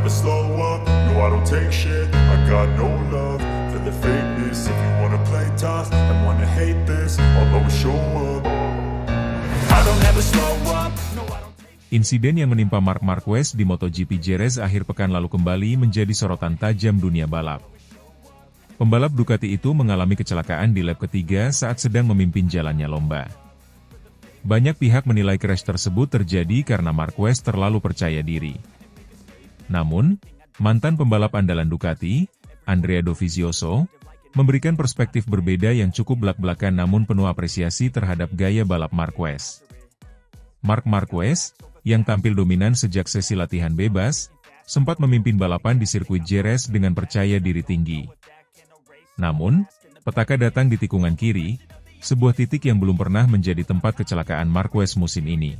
never slow up, no I don't take shit. I got no love for the fakeness. If you wanna play tough and wanna hate this, I'll always show up. I don't ever slow up, no I don't. Insiden yang menimpa Marc Marquez di MotoGP Jerez akhir pekan lalu kembali menjadi sorotan tajam dunia balap. Pembalap Ducati itu mengalami kecelakaan di lap ketiga saat sedang memimpin jalannya lomba. Banyak pihak menilai crash tersebut terjadi karena Marquez terlalu percaya diri. Namun, mantan pembalap andalan Ducati, Andrea Dovizioso, memberikan perspektif berbeda yang cukup belak-belakan namun penuh apresiasi terhadap gaya balap Marquez. Marc Marquez, yang tampil dominan sejak sesi latihan bebas, sempat memimpin balapan di sirkuit Jerez dengan percaya diri tinggi. Namun, petaka datang di tikungan kiri, sebuah titik yang belum pernah menjadi tempat kecelakaan Marquez musim ini.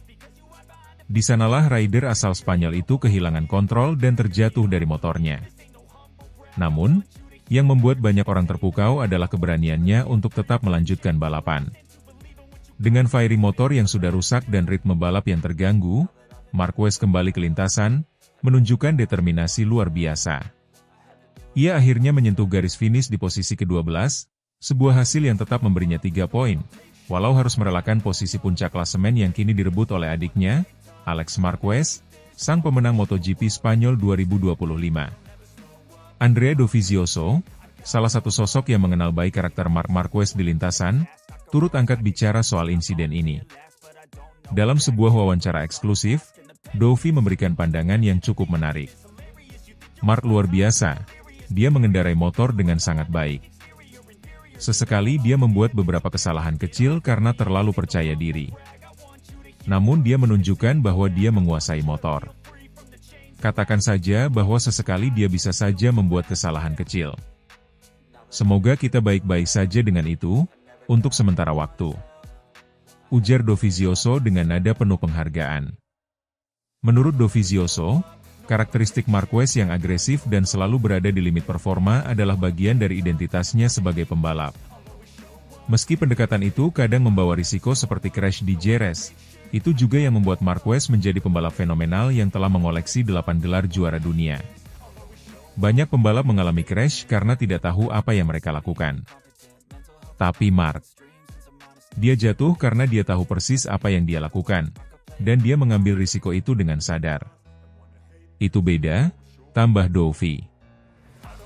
Di sanalah rider asal Spanyol itu kehilangan kontrol dan terjatuh dari motornya. Namun, yang membuat banyak orang terpukau adalah keberaniannya untuk tetap melanjutkan balapan. Dengan fairing motor yang sudah rusak dan ritme balap yang terganggu, Marquez kembali ke lintasan, menunjukkan determinasi luar biasa. Ia akhirnya menyentuh garis finish di posisi ke-12, sebuah hasil yang tetap memberinya 3 poin, walau harus merelakan posisi puncak klasemen yang kini direbut oleh adiknya, Alex Marquez, sang pemenang MotoGP Spanyol 2025. Andrea Dovizioso, salah satu sosok yang mengenal baik karakter Marc Marquez di lintasan, turut angkat bicara soal insiden ini. Dalam sebuah wawancara eksklusif, Dovi memberikan pandangan yang cukup menarik. Marc luar biasa, dia mengendarai motor dengan sangat baik. Sesekali dia membuat beberapa kesalahan kecil karena terlalu percaya diri. Namun dia menunjukkan bahwa dia menguasai motor. Katakan saja bahwa sesekali dia bisa saja membuat kesalahan kecil. Semoga kita baik-baik saja dengan itu, untuk sementara waktu. Ujar Dovizioso dengan nada penuh penghargaan. Menurut Dovizioso, karakteristik Marquez yang agresif dan selalu berada di limit performa adalah bagian dari identitasnya sebagai pembalap. Meski pendekatan itu kadang membawa risiko seperti crash di Jerez, itu juga yang membuat Marquez menjadi pembalap fenomenal yang telah mengoleksi 8 gelar juara dunia. Banyak pembalap mengalami crash karena tidak tahu apa yang mereka lakukan. Tapi Marc, dia jatuh karena dia tahu persis apa yang dia lakukan, dan dia mengambil risiko itu dengan sadar. Itu beda, tambah Dovi.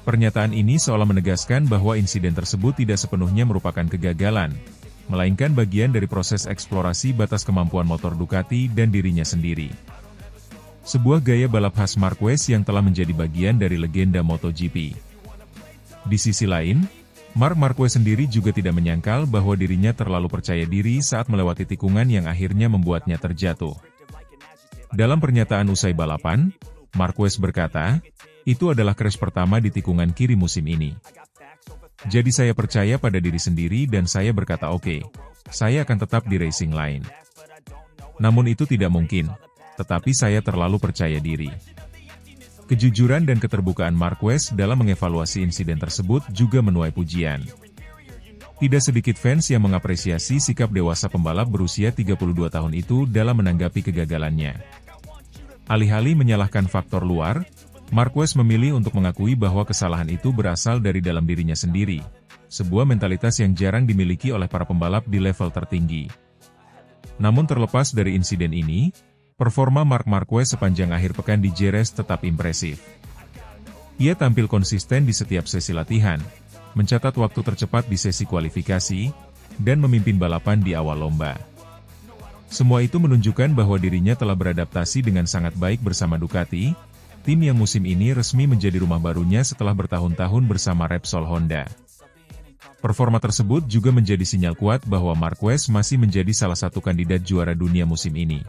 Pernyataan ini seolah menegaskan bahwa insiden tersebut tidak sepenuhnya merupakan kegagalan, melainkan bagian dari proses eksplorasi batas kemampuan motor Ducati dan dirinya sendiri. Sebuah gaya balap khas Marquez yang telah menjadi bagian dari legenda MotoGP. Di sisi lain, Marc Marquez sendiri juga tidak menyangkal bahwa dirinya terlalu percaya diri saat melewati tikungan yang akhirnya membuatnya terjatuh. Dalam pernyataan usai balapan, Marquez berkata, "Itu adalah crash pertama di tikungan kiri musim ini. Jadi saya percaya pada diri sendiri dan saya berkata oke, saya akan tetap di racing line. Namun itu tidak mungkin, tetapi saya terlalu percaya diri." Kejujuran dan keterbukaan Marquez dalam mengevaluasi insiden tersebut juga menuai pujian. Tidak sedikit fans yang mengapresiasi sikap dewasa pembalap berusia 32 tahun itu dalam menanggapi kegagalannya. Alih-alih menyalahkan faktor luar, Marquez memilih untuk mengakui bahwa kesalahan itu berasal dari dalam dirinya sendiri, sebuah mentalitas yang jarang dimiliki oleh para pembalap di level tertinggi. Namun terlepas dari insiden ini, performa Marc Marquez sepanjang akhir pekan di Jerez tetap impresif. Ia tampil konsisten di setiap sesi latihan, mencatat waktu tercepat di sesi kualifikasi, dan memimpin balapan di awal lomba. Semua itu menunjukkan bahwa dirinya telah beradaptasi dengan sangat baik bersama Ducati, tim yang musim ini resmi menjadi rumah barunya setelah bertahun-tahun bersama Repsol Honda. Performa tersebut juga menjadi sinyal kuat bahwa Marquez masih menjadi salah satu kandidat juara dunia musim ini.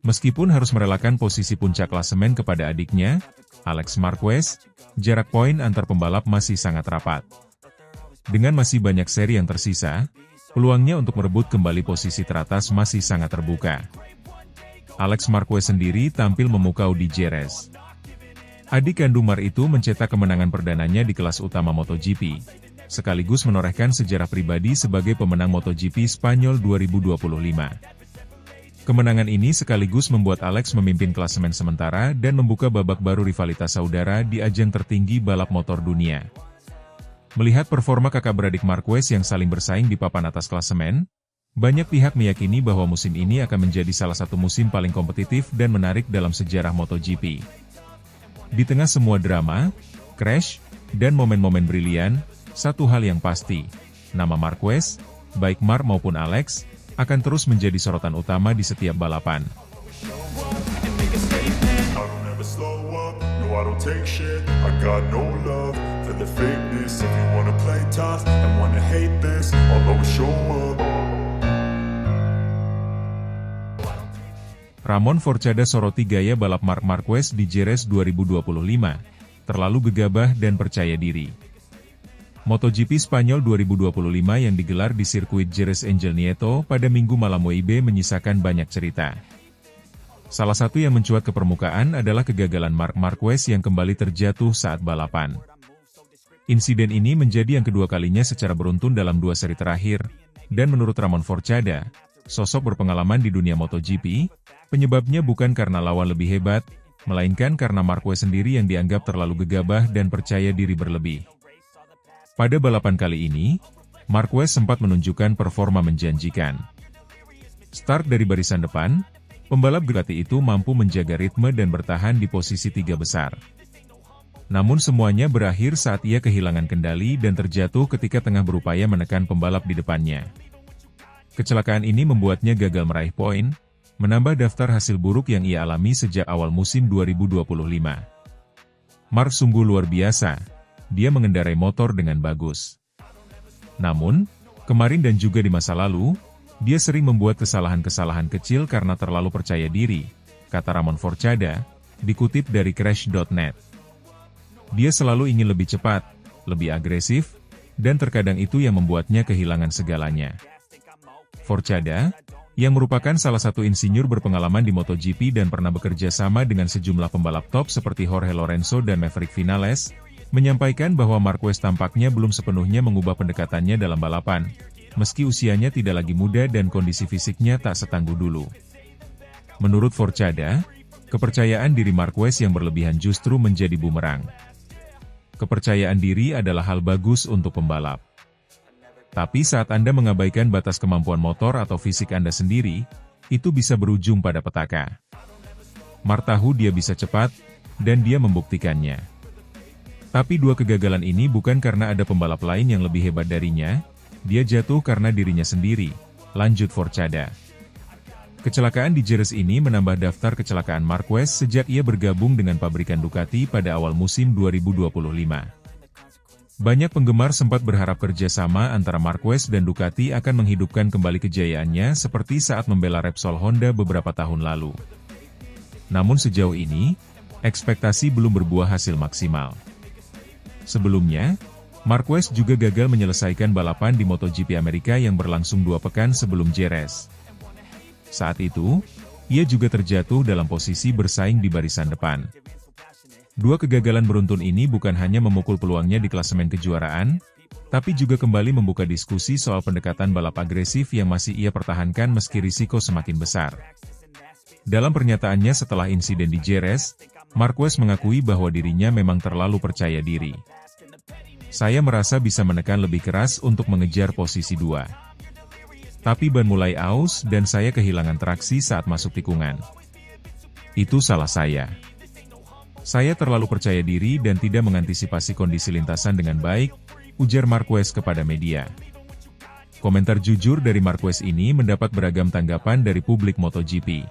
Meskipun harus merelakan posisi puncak klasemen kepada adiknya, Alex Marquez, jarak poin antar pembalap masih sangat rapat. Dengan masih banyak seri yang tersisa, peluangnya untuk merebut kembali posisi teratas masih sangat terbuka. Alex Marquez sendiri tampil memukau di Jerez. Adik kandung Marc itu mencetak kemenangan perdananya di kelas utama MotoGP, sekaligus menorehkan sejarah pribadi sebagai pemenang MotoGP Spanyol 2025. Kemenangan ini sekaligus membuat Alex memimpin klasemen sementara dan membuka babak baru rivalitas saudara di ajang tertinggi balap motor dunia. Melihat performa kakak beradik Marquez yang saling bersaing di papan atas klasemen, banyak pihak meyakini bahwa musim ini akan menjadi salah satu musim paling kompetitif dan menarik dalam sejarah MotoGP. Di tengah semua drama, crash, dan momen-momen brilian, satu hal yang pasti, nama Marquez, baik Mark maupun Alex, akan terus menjadi sorotan utama di setiap balapan. Ramon Forcada soroti gaya balap Marc Marquez di Jerez 2025, terlalu gegabah dan percaya diri. MotoGP Spanyol 2025 yang digelar di sirkuit Jerez Angel Nieto pada Minggu malam WIB menyisakan banyak cerita. Salah satu yang mencuat ke permukaan adalah kegagalan Marc Marquez yang kembali terjatuh saat balapan. Insiden ini menjadi yang kedua kalinya secara beruntun dalam 2 seri terakhir, dan menurut Ramon Forcada, sosok berpengalaman di dunia MotoGP, penyebabnya bukan karena lawan lebih hebat, melainkan karena Marquez sendiri yang dianggap terlalu gegabah dan percaya diri berlebih. Pada balapan kali ini, Marquez sempat menunjukkan performa menjanjikan. Start dari barisan depan, pembalap Ducati itu mampu menjaga ritme dan bertahan di posisi 3 besar. Namun semuanya berakhir saat ia kehilangan kendali dan terjatuh ketika tengah berupaya menekan pembalap di depannya. Kecelakaan ini membuatnya gagal meraih poin, menambah daftar hasil buruk yang ia alami sejak awal musim 2025. Marc sungguh luar biasa. Dia mengendarai motor dengan bagus. Namun, kemarin dan juga di masa lalu, dia sering membuat kesalahan-kesalahan kecil karena terlalu percaya diri, kata Ramon Forcada, dikutip dari Crash.net. Dia selalu ingin lebih cepat, lebih agresif, dan terkadang itu yang membuatnya kehilangan segalanya. Forcada, yang merupakan salah satu insinyur berpengalaman di MotoGP dan pernah bekerja sama dengan sejumlah pembalap top seperti Jorge Lorenzo dan Maverick Vinales, menyampaikan bahwa Marquez tampaknya belum sepenuhnya mengubah pendekatannya dalam balapan, meski usianya tidak lagi muda dan kondisi fisiknya tak setangguh dulu. Menurut Forcada, kepercayaan diri Marquez yang berlebihan justru menjadi bumerang. Kepercayaan diri adalah hal bagus untuk pembalap. Tapi saat Anda mengabaikan batas kemampuan motor atau fisik Anda sendiri, itu bisa berujung pada petaka. Marc tahu dia bisa cepat, dan dia membuktikannya. Tapi 2 kegagalan ini bukan karena ada pembalap lain yang lebih hebat darinya, dia jatuh karena dirinya sendiri, lanjut Forcada. Kecelakaan di Jerez ini menambah daftar kecelakaan Marquez sejak ia bergabung dengan pabrikan Ducati pada awal musim 2025. Banyak penggemar sempat berharap kerjasama antara Marquez dan Ducati akan menghidupkan kembali kejayaannya seperti saat membela Repsol Honda beberapa tahun lalu. Namun sejauh ini, ekspektasi belum berbuah hasil maksimal. Sebelumnya, Marquez juga gagal menyelesaikan balapan di MotoGP Amerika yang berlangsung 2 pekan sebelum Jerez. Saat itu, ia juga terjatuh dalam posisi bersaing di barisan depan. 2 kegagalan beruntun ini bukan hanya memukul peluangnya di klasemen kejuaraan, tapi juga kembali membuka diskusi soal pendekatan balap agresif yang masih ia pertahankan meski risiko semakin besar. Dalam pernyataannya setelah insiden di Jerez, Marquez mengakui bahwa dirinya memang terlalu percaya diri. Saya merasa bisa menekan lebih keras untuk mengejar posisi 2. Tapi ban mulai aus dan saya kehilangan traksi saat masuk tikungan. Itu salah saya. Saya terlalu percaya diri dan tidak mengantisipasi kondisi lintasan dengan baik, ujar Marquez kepada media. Komentar jujur dari Marquez ini mendapat beragam tanggapan dari publik MotoGP.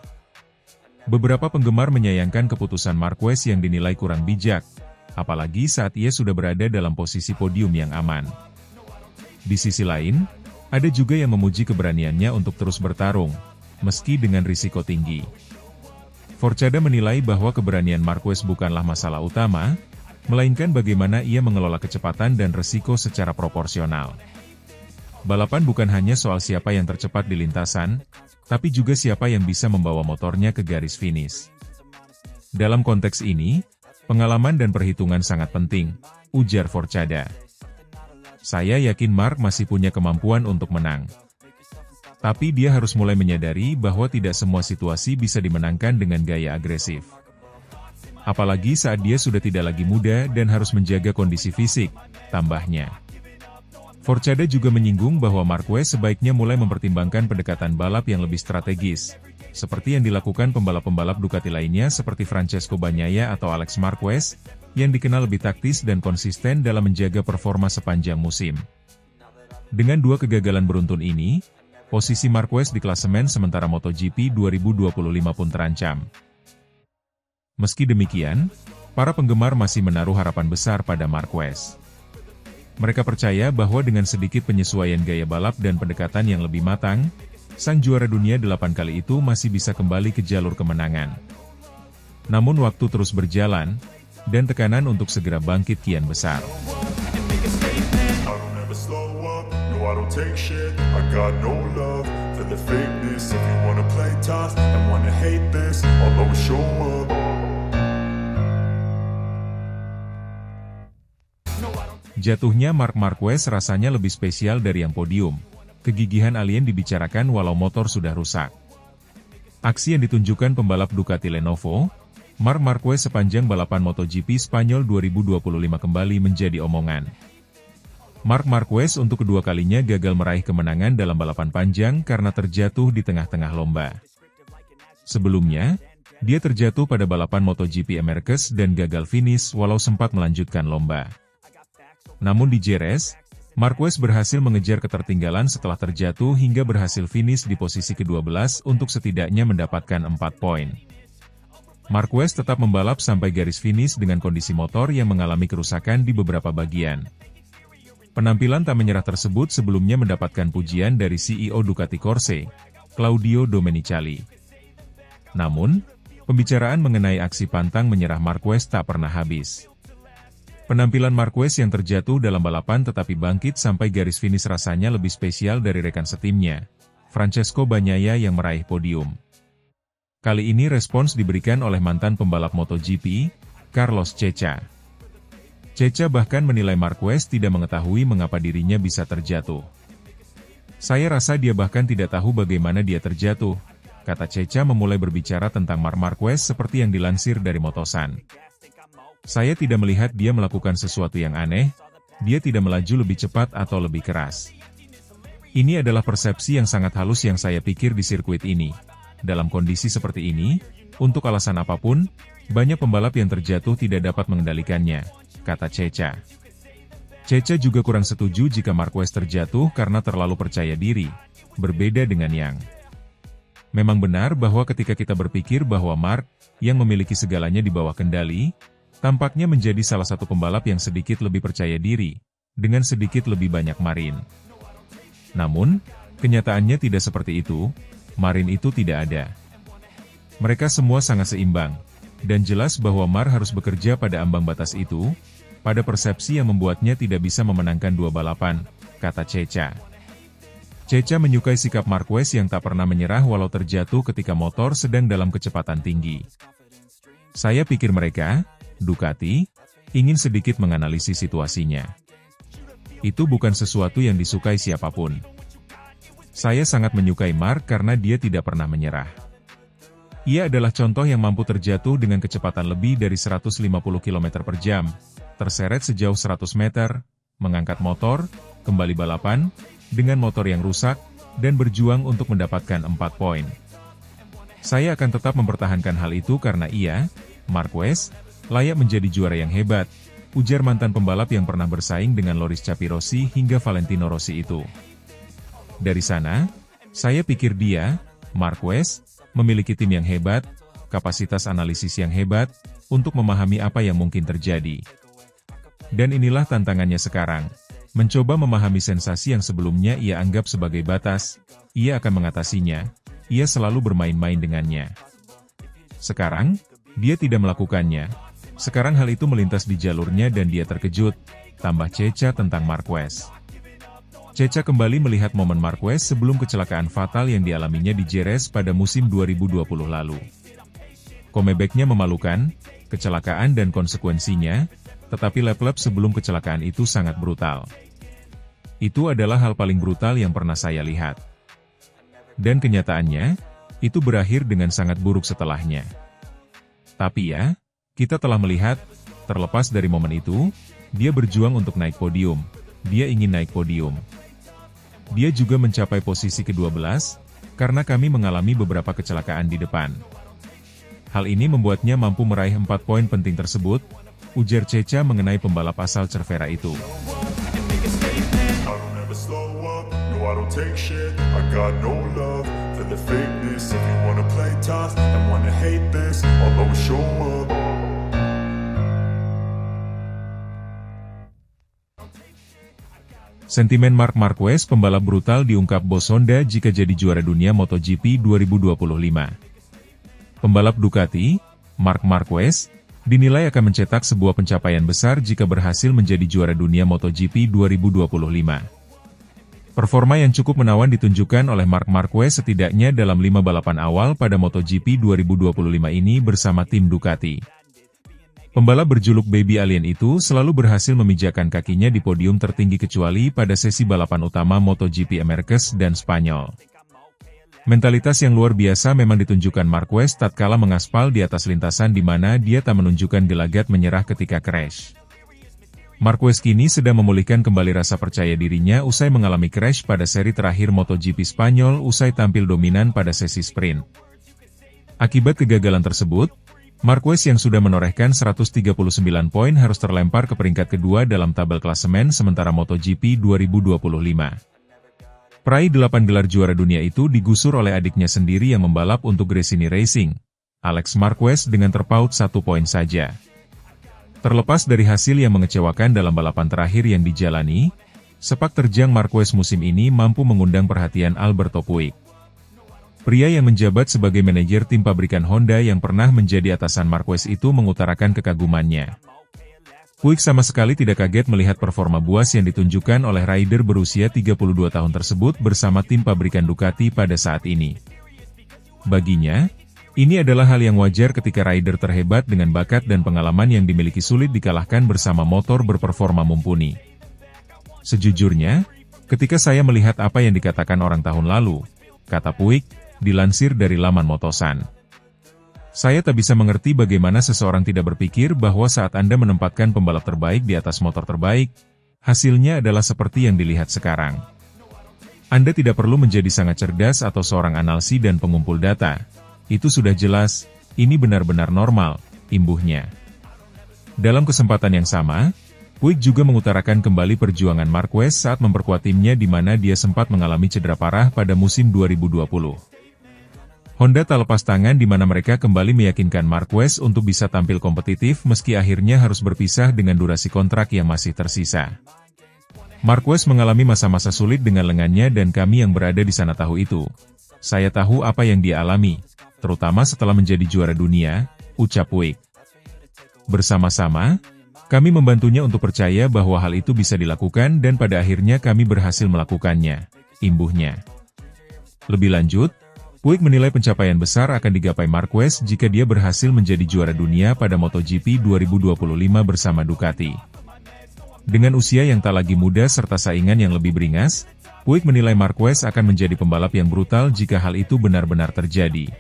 Beberapa penggemar menyayangkan keputusan Marquez yang dinilai kurang bijak, apalagi saat ia sudah berada dalam posisi podium yang aman. Di sisi lain, ada juga yang memuji keberaniannya untuk terus bertarung, meski dengan risiko tinggi. Forcada menilai bahwa keberanian Marquez bukanlah masalah utama, melainkan bagaimana ia mengelola kecepatan dan risiko secara proporsional. Balapan bukan hanya soal siapa yang tercepat di lintasan, tapi juga siapa yang bisa membawa motornya ke garis finish. Dalam konteks ini, pengalaman dan perhitungan sangat penting, ujar Forcada. Saya yakin Marc masih punya kemampuan untuk menang. Tapi dia harus mulai menyadari bahwa tidak semua situasi bisa dimenangkan dengan gaya agresif. Apalagi saat dia sudah tidak lagi muda dan harus menjaga kondisi fisik, tambahnya. Forcada juga menyinggung bahwa Marquez sebaiknya mulai mempertimbangkan pendekatan balap yang lebih strategis, seperti yang dilakukan pembalap-pembalap Ducati lainnya seperti Francesco Bagnaia atau Alex Marquez, yang dikenal lebih taktis dan konsisten dalam menjaga performa sepanjang musim. Dengan 2 kegagalan beruntun ini, posisi Marquez di klasemen sementara MotoGP 2025 pun terancam. Meski demikian, para penggemar masih menaruh harapan besar pada Marquez. Mereka percaya bahwa dengan sedikit penyesuaian gaya balap dan pendekatan yang lebih matang, sang juara dunia 8 kali itu masih bisa kembali ke jalur kemenangan. Namun waktu terus berjalan, dan tekanan untuk segera bangkit kian besar. Jatuhnya Marc Marquez rasanya lebih spesial dari yang podium. Kegigihan alien dibicarakan walau motor sudah rusak. Aksi yang ditunjukkan pembalap Ducati Lenovo, Marc Marquez sepanjang balapan MotoGP Spanyol 2025 kembali menjadi omongan. Marc Marquez untuk kedua kalinya gagal meraih kemenangan dalam balapan panjang karena terjatuh di tengah-tengah lomba. Sebelumnya, dia terjatuh pada balapan MotoGP Americas dan gagal finish walau sempat melanjutkan lomba. Namun di Jerez, Marquez berhasil mengejar ketertinggalan setelah terjatuh hingga berhasil finish di posisi ke-12 untuk setidaknya mendapatkan 4 poin. Marquez tetap membalap sampai garis finish dengan kondisi motor yang mengalami kerusakan di beberapa bagian. Penampilan tak menyerah tersebut sebelumnya mendapatkan pujian dari CEO Ducati Corse, Claudio Domenicali. Namun, pembicaraan mengenai aksi pantang menyerah Marquez tak pernah habis. Penampilan Marquez yang terjatuh dalam balapan tetapi bangkit sampai garis finish rasanya lebih spesial dari rekan setimnya, Francesco Bagnaia yang meraih podium. Kali ini respons diberikan oleh mantan pembalap MotoGP, Carlos Ceca. Ceca bahkan menilai Marquez tidak mengetahui mengapa dirinya bisa terjatuh. Saya rasa dia bahkan tidak tahu bagaimana dia terjatuh, kata Ceca memulai berbicara tentang Marc Marquez seperti yang dilansir dari Motosan. Saya tidak melihat dia melakukan sesuatu yang aneh, dia tidak melaju lebih cepat atau lebih keras. Ini adalah persepsi yang sangat halus yang saya pikir di sirkuit ini. Dalam kondisi seperti ini, untuk alasan apapun, banyak pembalap yang terjatuh tidak dapat mengendalikannya, kata Ceca. Ceca juga kurang setuju jika Marquez terjatuh karena terlalu percaya diri, berbeda dengan Yang. Memang benar bahwa ketika kita berpikir bahwa Marc, yang memiliki segalanya di bawah kendali, tampaknya menjadi salah satu pembalap yang sedikit lebih percaya diri, dengan sedikit lebih banyak marin. Namun, kenyataannya tidak seperti itu, marin itu tidak ada. Mereka semua sangat seimbang, dan jelas bahwa Marc harus bekerja pada ambang batas itu, pada persepsi yang membuatnya tidak bisa memenangkan 2 balapan, kata Ceca. Ceca menyukai sikap Marquez yang tak pernah menyerah walau terjatuh ketika motor sedang dalam kecepatan tinggi. Saya pikir mereka, Ducati, ingin sedikit menganalisis situasinya. Itu bukan sesuatu yang disukai siapapun. Saya sangat menyukai Marc karena dia tidak pernah menyerah. Ia adalah contoh yang mampu terjatuh dengan kecepatan lebih dari 150 km per jam, terseret sejauh 100 meter, mengangkat motor, kembali balapan, dengan motor yang rusak, dan berjuang untuk mendapatkan 4 poin. Saya akan tetap mempertahankan hal itu karena ia, Marquez, layak menjadi juara yang hebat, ujar mantan pembalap yang pernah bersaing dengan Loris Capirossi hingga Valentino Rossi itu. Dari sana, saya pikir dia, Marquez, memiliki tim yang hebat, kapasitas analisis yang hebat, untuk memahami apa yang mungkin terjadi. Dan inilah tantangannya sekarang, mencoba memahami sensasi yang sebelumnya ia anggap sebagai batas, ia akan mengatasinya, ia selalu bermain-main dengannya. Sekarang, dia tidak melakukannya. Sekarang hal itu melintas di jalurnya dan dia terkejut, tambah Ceca tentang Marquez. Ceca kembali melihat momen Marquez sebelum kecelakaan fatal yang dialaminya di Jerez pada musim 2020 lalu. Comeback-nya memalukan, kecelakaan dan konsekuensinya, tetapi lap-lap sebelum kecelakaan itu sangat brutal. Itu adalah hal paling brutal yang pernah saya lihat. Dan kenyataannya, itu berakhir dengan sangat buruk setelahnya. Tapi ya, kita telah melihat, terlepas dari momen itu, dia berjuang untuk naik podium. Dia ingin naik podium. Dia juga mencapai posisi ke-12, karena kami mengalami beberapa kecelakaan di depan. Hal ini membuatnya mampu meraih 4 poin penting tersebut, ujar Ceca mengenai pembalap asal Cervera itu. Sentimen Marc Marquez, pembalap brutal, diungkap bos Honda jika jadi juara dunia MotoGP 2025. Pembalap Ducati, Marc Marquez, dinilai akan mencetak sebuah pencapaian besar jika berhasil menjadi juara dunia MotoGP 2025. Performa yang cukup menawan ditunjukkan oleh Marc Marquez setidaknya dalam 5 balapan awal pada MotoGP 2025 ini bersama tim Ducati. Pembalap berjuluk Baby Alien itu selalu berhasil memijakan kakinya di podium tertinggi kecuali pada sesi balapan utama MotoGP Americas dan Spanyol. Mentalitas yang luar biasa memang ditunjukkan Marquez tatkala mengaspal di atas lintasan di mana dia tak menunjukkan gelagat menyerah ketika crash. Marquez kini sedang memulihkan kembali rasa percaya dirinya usai mengalami crash pada seri terakhir MotoGP Spanyol usai tampil dominan pada sesi sprint. Akibat kegagalan tersebut, Marquez yang sudah menorehkan 139 poin harus terlempar ke peringkat kedua dalam tabel klasemen sementara MotoGP 2025. Peraih 8 gelar juara dunia itu digusur oleh adiknya sendiri yang membalap untuk Gresini Racing, Alex Marquez, dengan terpaut 1 poin saja. Terlepas dari hasil yang mengecewakan dalam balapan terakhir yang dijalani, sepak terjang Marquez musim ini mampu mengundang perhatian Alberto Puig. Pria yang menjabat sebagai manajer tim pabrikan Honda yang pernah menjadi atasan Marquez itu mengutarakan kekagumannya. Puig sama sekali tidak kaget melihat performa buas yang ditunjukkan oleh rider berusia 32 tahun tersebut bersama tim pabrikan Ducati pada saat ini. Baginya, ini adalah hal yang wajar ketika rider terhebat dengan bakat dan pengalaman yang dimiliki sulit dikalahkan bersama motor berperforma mumpuni. Sejujurnya, ketika saya melihat apa yang dikatakan orang tahun lalu, kata Puig, dilansir dari laman Motosan. Saya tak bisa mengerti bagaimana seseorang tidak berpikir bahwa saat Anda menempatkan pembalap terbaik di atas motor terbaik, hasilnya adalah seperti yang dilihat sekarang. Anda tidak perlu menjadi sangat cerdas atau seorang analisi dan pengumpul data. Itu sudah jelas, ini benar-benar normal, imbuhnya. Dalam kesempatan yang sama, Puig juga mengutarakan kembali perjuangan Marquez saat memperkuat timnya di mana dia sempat mengalami cedera parah pada musim 2020. Honda tak lepas tangan di mana mereka kembali meyakinkan Marquez untuk bisa tampil kompetitif meski akhirnya harus berpisah dengan durasi kontrak yang masih tersisa. Marquez mengalami masa-masa sulit dengan lengannya dan kami yang berada di sana tahu itu. Saya tahu apa yang dia alami, terutama setelah menjadi juara dunia, ucap Puig. Bersama-sama, kami membantunya untuk percaya bahwa hal itu bisa dilakukan dan pada akhirnya kami berhasil melakukannya, imbuhnya. Lebih lanjut, Puig menilai pencapaian besar akan digapai Marquez jika dia berhasil menjadi juara dunia pada MotoGP 2025 bersama Ducati. Dengan usia yang tak lagi muda serta saingan yang lebih beringas, Puig menilai Marquez akan menjadi pembalap yang brutal jika hal itu benar-benar terjadi.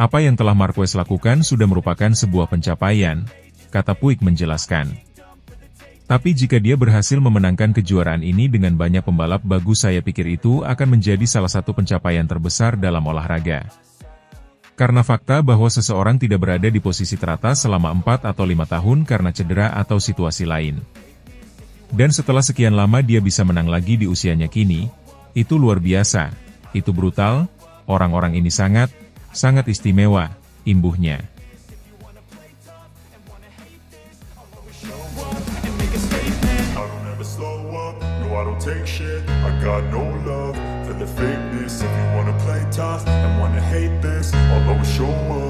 Apa yang telah Marquez lakukan sudah merupakan sebuah pencapaian, kata Puig menjelaskan. Tapi jika dia berhasil memenangkan kejuaraan ini dengan banyak pembalap bagus, saya pikir itu akan menjadi salah satu pencapaian terbesar dalam olahraga. Karena fakta bahwa seseorang tidak berada di posisi teratas selama 4 atau 5 tahun karena cedera atau situasi lain. Dan setelah sekian lama dia bisa menang lagi di usianya kini, itu luar biasa, itu brutal, orang-orang ini sangat istimewa, imbuhnya. I don't take shit, I got no love for the fakeness. If you wanna play tough and wanna hate this, I'll always show up.